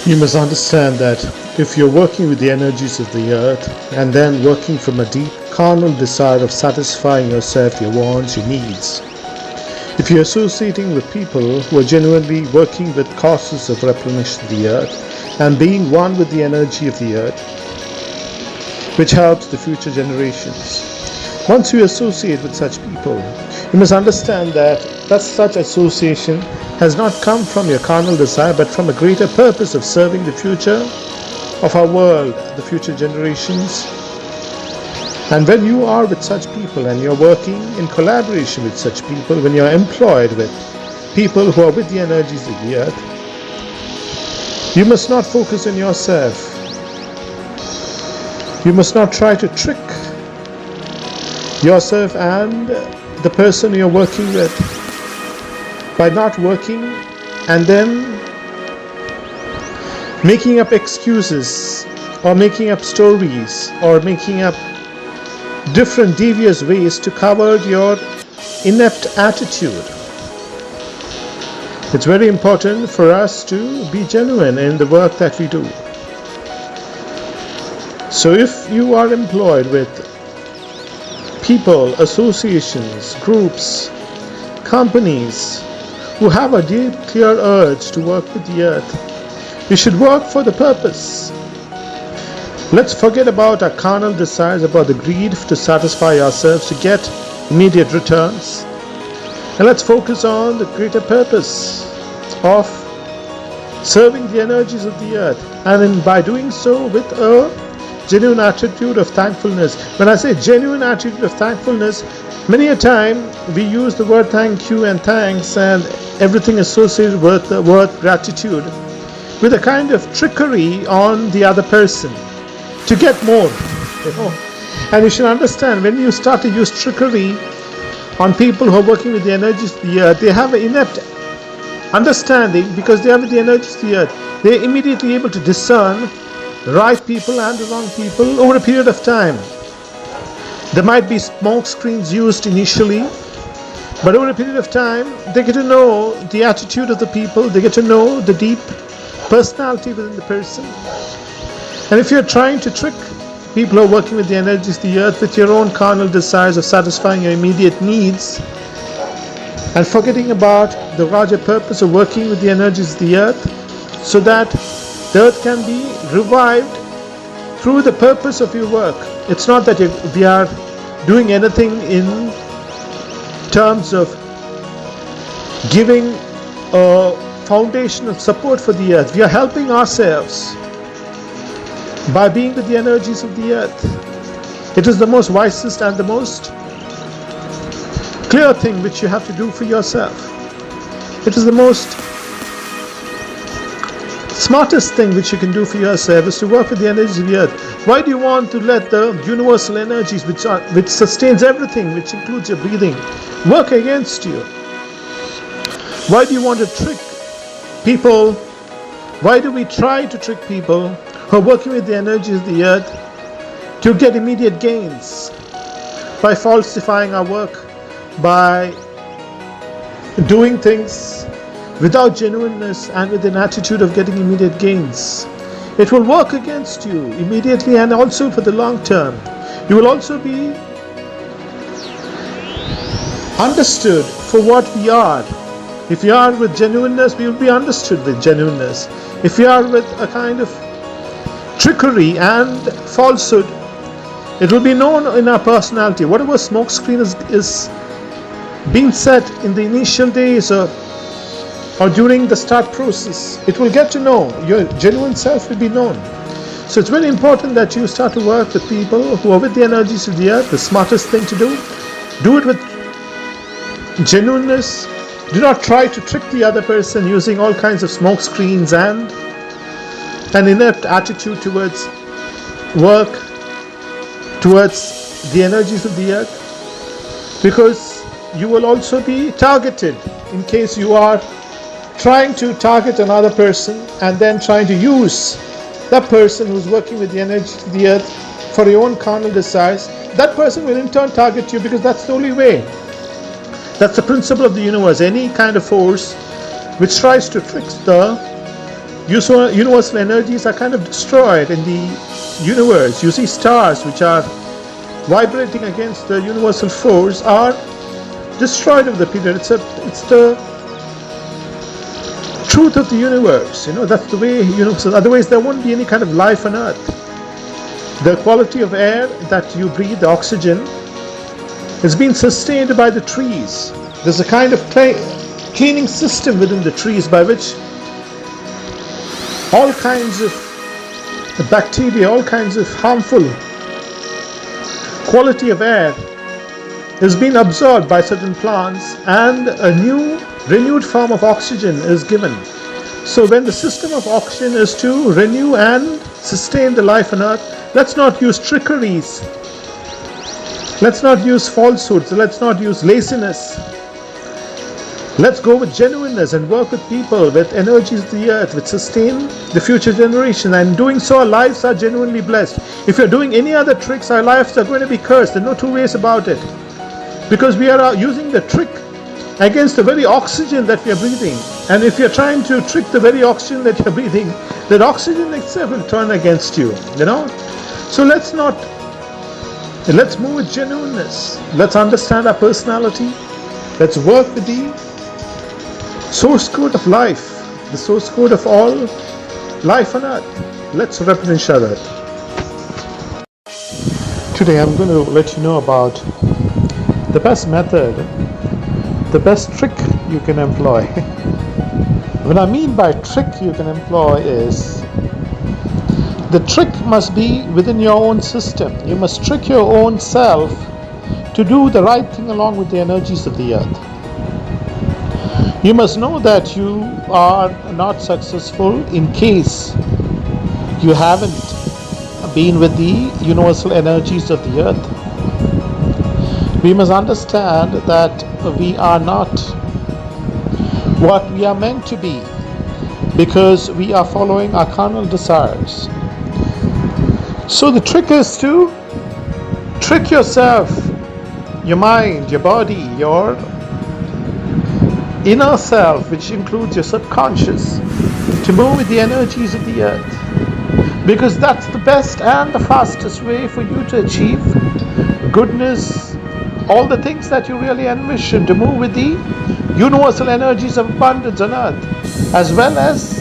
You must understand that if you're working with the energies of the earth and then working from a deep carnal desire of satisfying yourself, your wants, your needs, if you're associating with people who are genuinely working with causes of replenish the earth and being one with the energy of the earth, which helps the future generations, once you associate with such people, you must understand that such association has not come from your carnal desire, but from a greater purpose of serving the future of our world, the future generations. And when you are with such people and you're working in collaboration with such people, when you're employed with people who are with the energies of the earth, you must not focus on yourself. You must not try to trick yourself and the person you're working with by not working and then making up excuses or making up stories or making up different devious ways to cover your inept attitude. It's very important for us to be genuine in the work that we do. So if you are employed with people, associations, groups, companies who have a deep, clear urge to work with the earth, we should work for the purpose. Let's forget about our carnal desires, about the greed to satisfy ourselves, to get immediate returns. And let's focus on the greater purpose of serving the energies of the earth. And by doing so with a genuine attitude of thankfulness. When I say genuine attitude of thankfulness, many a time we use the word thank you and thanks and everything associated with the word gratitude with a kind of trickery on the other person to get more. And you should understand, when you start to use trickery on people who are working with the energies of the earth, they have an inept understanding because they are with the energies of the earth. They are immediately able to discern the right people and the wrong people over a period of time. There might be smoke screens used initially, but over a period of time, they get to know the attitude of the people, they get to know the deep personality within the person. And if you're trying to trick people who are working with the energies of the earth with your own carnal desires of satisfying your immediate needs and forgetting about the larger purpose of working with the energies of the earth so that the earth can be revived through the purpose of your work. It's not that we are doing anything in terms of giving a foundation of support for the earth. We are helping ourselves by being with the energies of the earth. It is the most wisest and the most clear thing which you have to do for yourself. It is the most smartest thing which you can do for yourself is to work with the energies of the earth. Why do you want to let the universal energies which sustains everything, which includes your breathing, work against you? Why do you want to trick people? Why do we try to trick people who are working with the energies of the earth to get immediate gains by falsifying our work, by doing things without genuineness and with an attitude of getting immediate gains? It will work against you immediately and also for the long term. You will also be understood for what we are. If you are with genuineness, we will be understood with genuineness. If you are with a kind of trickery and falsehood, it will be known in our personality. Whatever smokescreen is being set in the initial days or during the start process, it will get to know. Your genuine self will be known. So it's very important that you start to work with people who are with the energies of the earth. The smartest thing to do it with genuineness. Do not try to trick the other person using all kinds of smoke screens and an inept attitude towards work, towards the energies of the earth, because you will also be targeted in case you are trying to target another person and then trying to use that person who's working with the energy of the earth for your own carnal desires. That person will in turn target you because that's the only way. That's the principle of the universe. Any kind of force which tries to trick the Universal energies are kind of destroyed in the universe. You see stars which are vibrating against the universal force are destroyed over the period. It's the truth of the universe. That's the way universal. Otherwise, there won't be any kind of life on Earth. The quality of air that you breathe, the oxygen, is being sustained by the trees. There's a kind of cleaning system within the trees by which all kinds of bacteria, all kinds of harmful quality of air is being absorbed by certain plants, and a new renewed form of oxygen is given. So when the system of oxygen is to renew and sustain the life on Earth, let's not use trickeries, let's not use falsehoods, let's not use laziness. Let's go with genuineness and work with people, with energies of the earth, which sustain the future generation. And doing so, our lives are genuinely blessed. If you're doing any other tricks, our lives are going to be cursed. There's no two ways about it. Because we are using the trick against the very oxygen that we are breathing. And if you're trying to trick the very oxygen that you're breathing, that oxygen itself will turn against you. So let's move with genuineness. Let's understand our personality. Let's work with the source code of life, the source code of all life on earth. Let's replenish our earth. Today I'm going to let you know about the best method, the best trick you can employ. What I mean by trick you can employ is, the trick must be within your own system. You must trick your own self to do the right thing along with the energies of the earth. You must know that you are not successful in case you haven't been with the universal energies of the earth. We must understand that we are not what we are meant to be because we are following our carnal desires. So the trick is to trick yourself, your mind, your body, your inner self, which includes your subconscious, to move with the energies of the earth, because that's the best and the fastest way for you to achieve goodness, all the things that you really envision, to move with the universal energies of abundance on earth, as well as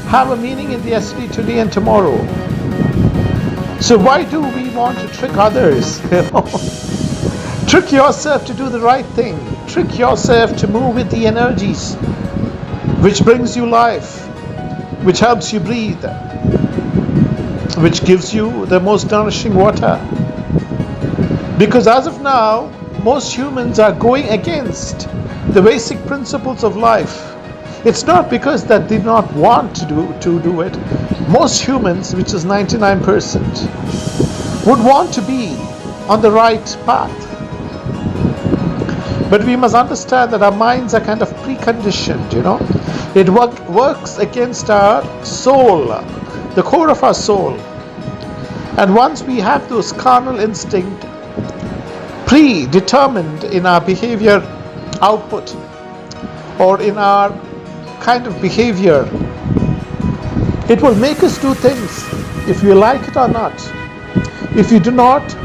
have a meaning in the yesterday, today and tomorrow. So why do we want to trick others? Trick yourself to do the right thing. Trick yourself to move with the energies which brings you life, which helps you breathe, which gives you the most nourishing water. Because as of now, most humans are going against the basic principles of life. It's not because that they not want to do it. Most humans, which is 99%, would want to be on the right path. But we must understand that our minds are kind of preconditioned, It works against our soul, the core of our soul. And once we have those carnal instincts predetermined in our behavior output, or in our kind of behavior, it will make us do things, if you like it or not. If you do not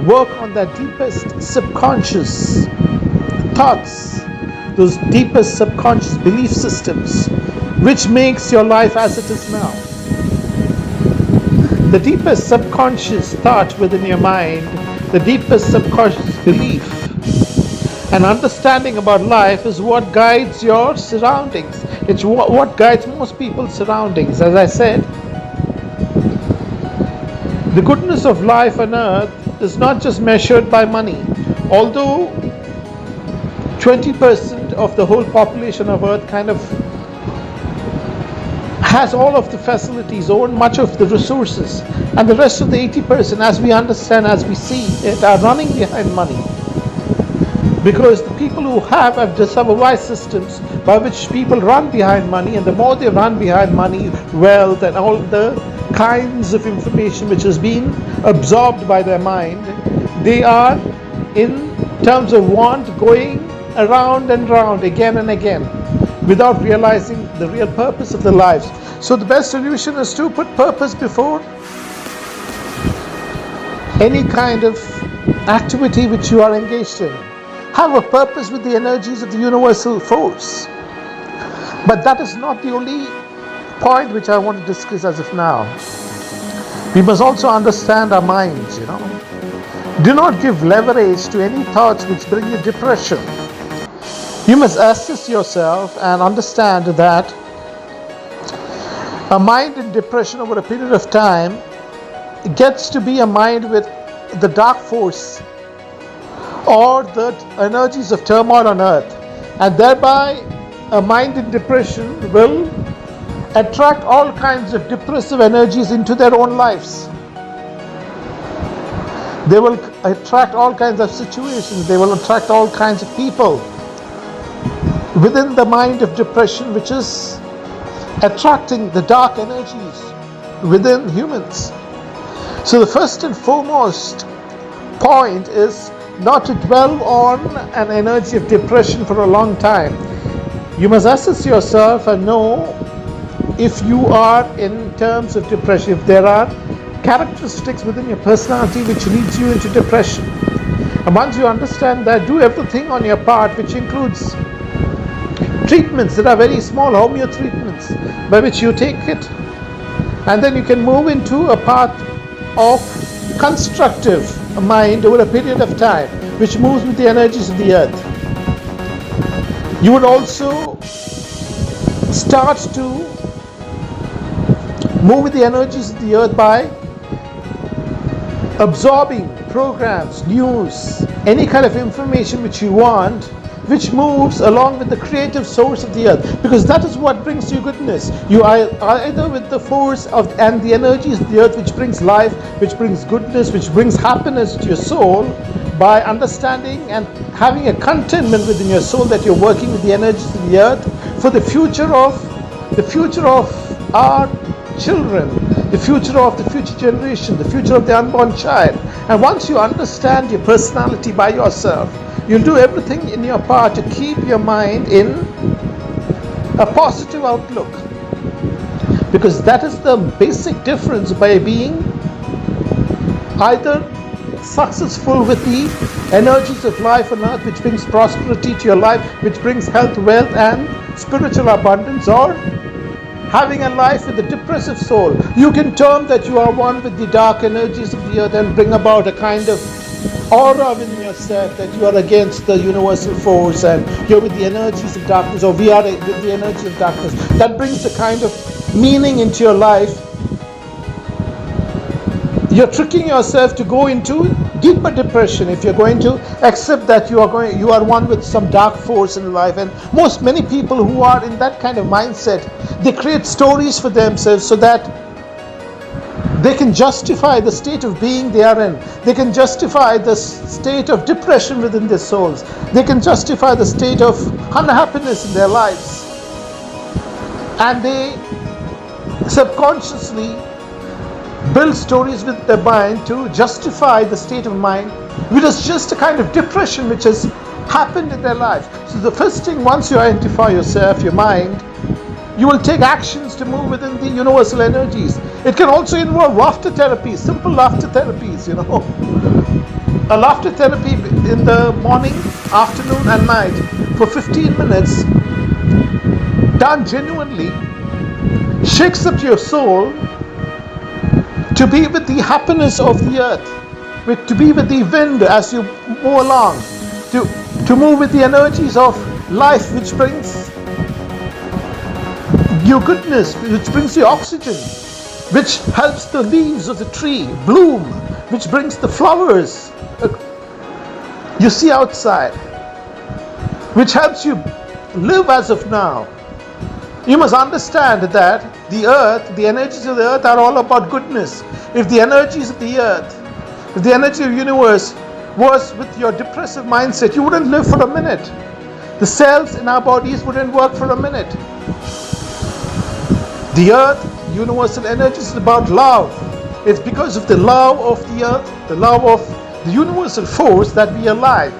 work on that deepest subconscious thoughts, those deepest subconscious belief systems, which makes your life as it is now. The deepest subconscious thought within your mind, the deepest subconscious belief and understanding about life is what guides your surroundings. It's what guides most people's surroundings. As I said, the goodness of life on earth is not just measured by money. Although 20% of the whole population of earth kind of has all of the facilities, own much of the resources, and the rest of the 80%, as we understand, as we see it, are running behind money. Because the people who have devised systems by which people run behind money, and the more they run behind money, wealth and all the kinds of information which is being absorbed by their mind, they are, in terms of want, going around and round again and again without realizing the real purpose of their lives. So the best solution is to put purpose before any kind of activity which you are engaged in. Have a purpose with the energies of the universal force. But that is not the only point which I want to discuss as of now. We must also understand our minds, Do not give leverage to any thoughts which bring you depression. You must assess yourself and understand that a mind in depression over a period of time gets to be a mind with the dark force or the energies of turmoil on earth, and thereby a mind in depression will attract all kinds of depressive energies into their own lives. They will attract all kinds of situations, they will attract all kinds of people within the mind of depression, which is attracting the dark energies within humans. So the first and foremost point is not to dwell on an energy of depression for a long time. You must assess yourself and know if you are in terms of depression, if there are characteristics within your personality which leads you into depression. And once you understand that, do everything on your part, which includes treatments that are very small, homeo treatments, by which you take it, and then you can move into a path of constructive mind over a period of time, which moves with the energies of the earth. You would also start to move with the energies of the earth by absorbing programs, news, any kind of information which you want, which moves along with the creative source of the earth, because that is what brings you goodness. You are either with the force of and the energies of the earth, which brings life, which brings goodness, which brings happiness to your soul, by understanding and having a contentment within your soul that you're working with the energies of the earth for the future of our children, the future of the future generation, the future of the unborn child. And once you understand your personality by yourself, you'll do everything in your power to keep your mind in a positive outlook, because that is the basic difference by being either successful with the energies of life on earth, which brings prosperity to your life, which brings health, wealth and spiritual abundance, or having a life with a depressive soul. You can term that you are one with the dark energies of the earth and bring about a kind of aura within yourself that you are against the universal force and you're with the energies of darkness, or we are with the energy of darkness. That brings a kind of meaning into your life. You're tricking yourself to go into deeper depression if you're going to accept that you are one with some dark force in life. And many people who are in that kind of mindset, they create stories for themselves so that they can justify the state of being they are in. They can justify the state of depression within their souls. They can justify the state of unhappiness in their lives. And they subconsciously build stories with their mind to justify the state of mind, which is just a kind of depression which has happened in their life. So the first thing, once you identify yourself, your mind, you will take actions to move within the universal energies. It can also involve laughter therapy, simple laughter therapies, A laughter therapy in the morning, afternoon and night for 15 minutes, done genuinely, shakes up your soul to be with the happiness of the earth, to be with the wind as you move along, to move with the energies of life, which brings you goodness, which brings you oxygen, which helps the leaves of the tree bloom, which brings the flowers you see outside, which helps you live as of now. You must understand that the earth, the energies of the earth are all about goodness. If the energies of the earth, if the energy of the universe was with your depressive mindset, you wouldn't live for a minute. The cells in our bodies wouldn't work for a minute. The earth, universal energy, is about love. It's because of the love of the earth, the love of the universal force that we are alive.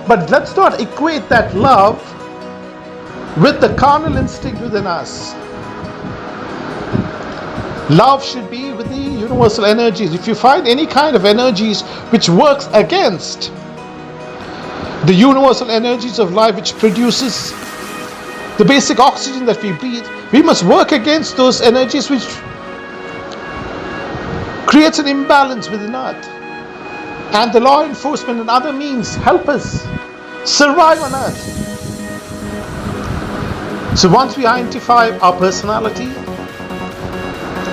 But let's not equate that love with the carnal instinct within us. Love should be with the universal energies. If you find any kind of energies which works against the universal energies of life, which produces the basic oxygen that we breathe, we must work against those energies which creates an imbalance within Earth. And the law enforcement and other means help us survive on Earth. So once we identify our personality,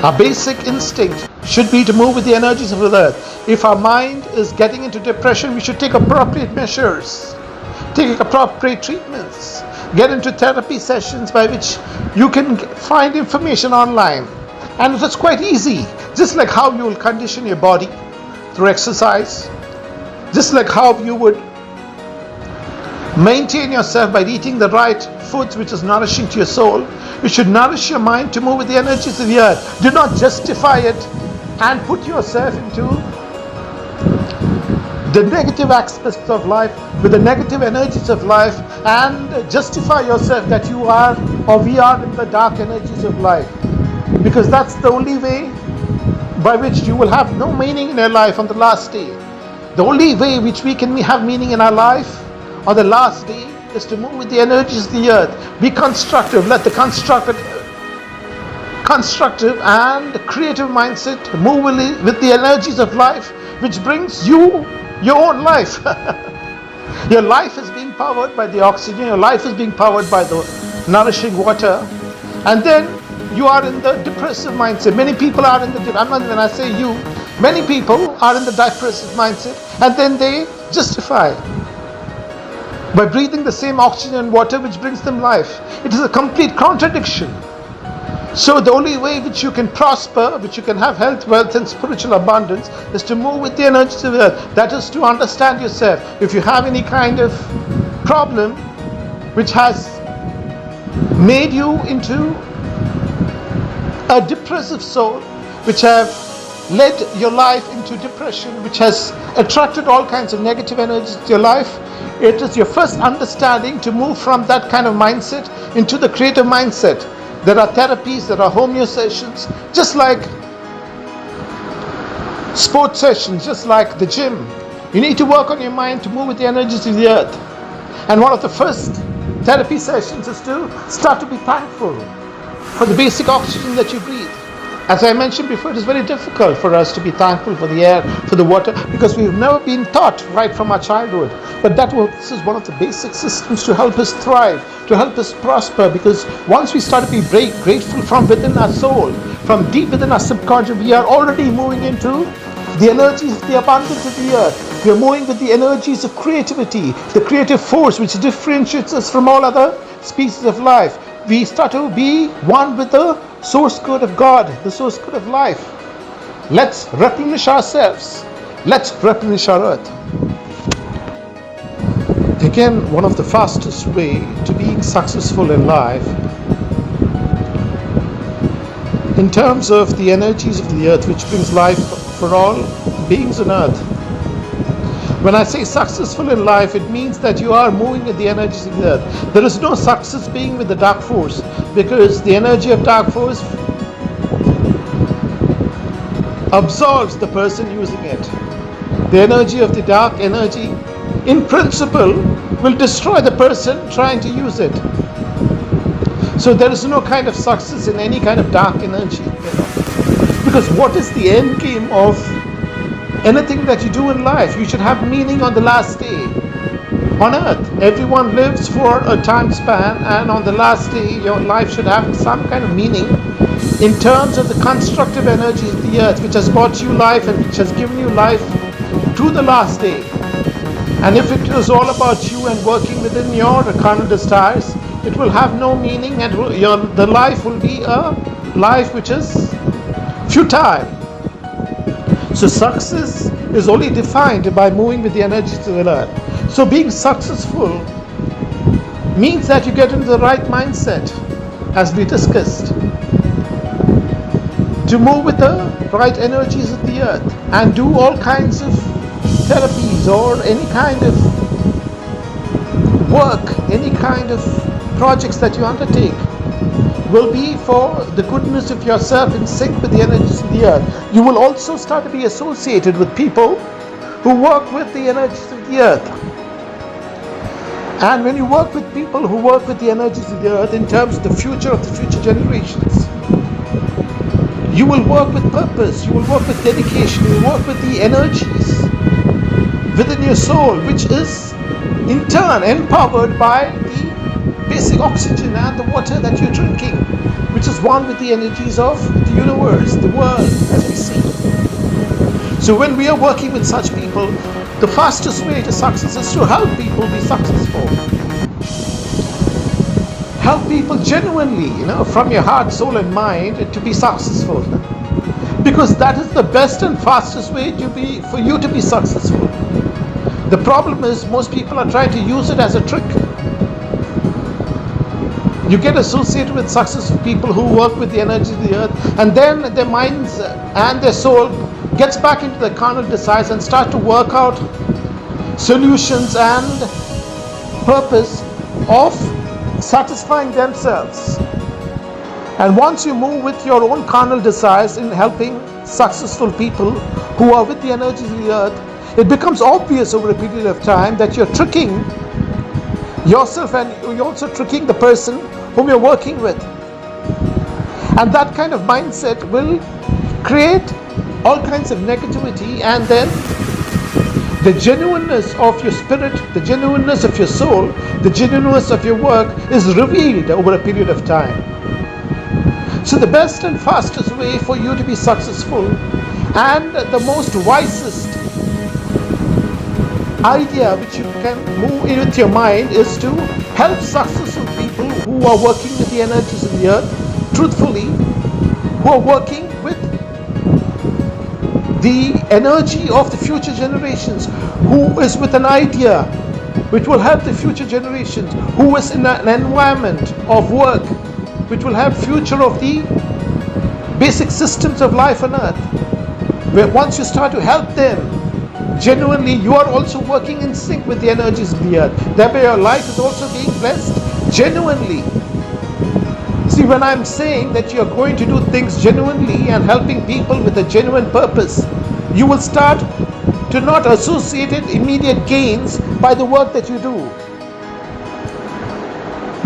our basic instinct should be to move with the energies of the Earth. If our mind is getting into depression, we should take appropriate measures, take appropriate treatments, get into therapy sessions by which you can find information online. And it's quite easy, just like how you will condition your body through exercise, just like how you would maintain yourself by eating the right foods which is nourishing to your soul. You should nourish your mind to move with the energies of the earth. Do not justify it and put yourself into the negative aspects of life with the negative energies of life and justify yourself that you are or we are in the dark energies of life, because that's the only way by which you will have no meaning in your life on the last day. The only way which we can have meaning in our life on the last day is to move with the energies of the earth. Be constructive. Let the constructive and creative mindset move with the energies of life, which brings you your own life. Your life is being powered by the oxygen. Your life is being powered by the nourishing water. And then you are in the depressive mindset. Many people are in the, when I say you, many people are in the depressive mindset, and then they justify by breathing the same oxygen and water which brings them life. It is a complete contradiction. So the only way which you can prosper, which you can have health, wealth and spiritual abundance, is to move with the energies of the earth. That is to understand yourself. If you have any kind of problem which has made you into a depressive soul, which have led your life into depression, which has attracted all kinds of negative energies to your life, it is your first understanding to move from that kind of mindset into the creative mindset. There are therapies, there are homeo sessions, just like sports sessions, just like the gym. You need to work on your mind to move with the energies of the earth. And one of the first therapy sessions is to start to be thankful for the basic oxygen that you breathe. As I mentioned before, it is very difficult for us to be thankful for the air, for the water, because we've never been taught right from our childhood. But this is one of the basic systems to help us thrive, to help us prosper, because once we start to be grateful from within our soul, from deep within our subconscious, we are already moving into the energies of the abundance of the earth. We are moving with the energies of creativity, the creative force which differentiates us from all other species of life. We start to be one with the source code of God, the source code of life. Let's replenish ourselves. Let's replenish our earth. Again, one of the fastest way to being successful in life in terms of the energies of the earth, which brings life for all beings on earth. When I say successful in life, it means that you are moving with the energies of the earth. There is no success being with the dark force, because the energy of dark force absolves the person using it. The energy of the dark energy, in principle, will destroy the person trying to use it. So there is no kind of success in any kind of dark energy. Because what is the end game of anything that you do in life? You should have meaning on the last day. On earth, everyone lives for a time span, and on the last day, your life should have some kind of meaning in terms of the constructive energy of the earth, which has brought you life and which has given you life to the last day. And if it is all about you and working within your carnal desires, it will have no meaning, and the life will be a life which is futile. So success is only defined by moving with the energies of the earth. So being successful means that you get into the right mindset, as we discussed, to move with the right energies of the earth and do all kinds of therapies or any kind of work, any kind of projects that you undertake will be for the goodness of yourself in sync with the energies of the earth. You will also start to be associated with people who work with the energies of the earth. And when you work with people who work with the energies of the earth in terms of the future of the future generations, you will work with purpose, you will work with dedication, you will work with the energies within your soul, which is in turn empowered by the basic oxygen and the water that you're drinking, which is one with the energies of the universe, the world as we see. So when we are working with such people, the fastest way to success is to help people be successful. Help people genuinely, from your heart, soul and mind to be successful. Because that is the best and fastest way for you to be successful. The problem is most people are trying to use it as a trick. You get associated with successful people who work with the energy of the earth, and then their minds and their soul gets back into the carnal desires and start to work out solutions and purpose of satisfying themselves. And once you move with your own carnal desires in helping successful people who are with the energies of the earth, it becomes obvious over a period of time that you're tricking yourself and you're also tricking the person whom you're working with. And that kind of mindset will create all kinds of negativity, and then the genuineness of your spirit, the genuineness of your soul, the genuineness of your work is revealed over a period of time. So the best and fastest way for you to be successful, and the most wisest idea which you can move in with your mind, is to help successful people who are working with the energies of the earth truthfully, who are working with the energy of the future generations, who is with an idea which will help the future generations, who is in an environment of work which will have future of the basic systems of life on earth, where once you start to help them genuinely, you are also working in sync with the energies of the earth. Thereby your life is also being blessed genuinely. See, when I'm saying that you're going to do things genuinely and helping people with a genuine purpose, you will start to not associate immediate gains by the work that you do.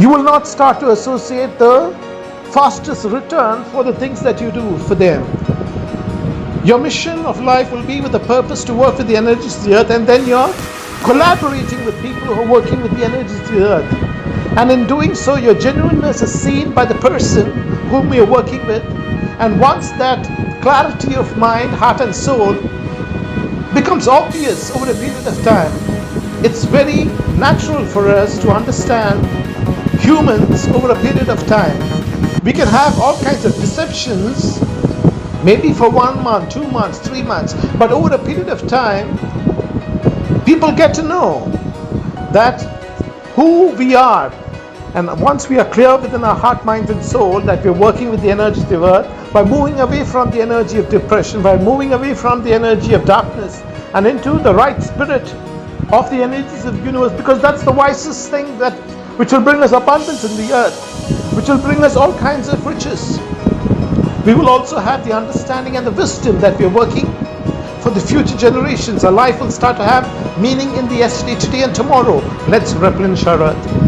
You will not start to associate the fastest return for the things that you do for them. Your mission of life will be with the purpose to work with the energies of the earth, and then you're collaborating with people who are working with the energies of the earth. And in doing so, your genuineness is seen by the person whom you're working with. And once that clarity of mind, heart and soul becomes obvious over a period of time, it's very natural for us to understand humans over a period of time. We can have all kinds of deceptions, maybe for 1 month, 2 months, 3 months, but over a period of time, people get to know that who we are. And once we are clear within our heart, mind and soul that we're working with the energy of the earth, by moving away from the energy of depression, by moving away from the energy of darkness and into the right spirit of the energies of the universe, because that's the wisest thing which will bring us abundance in the earth, which will bring us all kinds of riches. We will also have the understanding and the wisdom that we're working for the future generations. Our life will start to have meaning in the yesterday, today and tomorrow. Let's replenish our earth.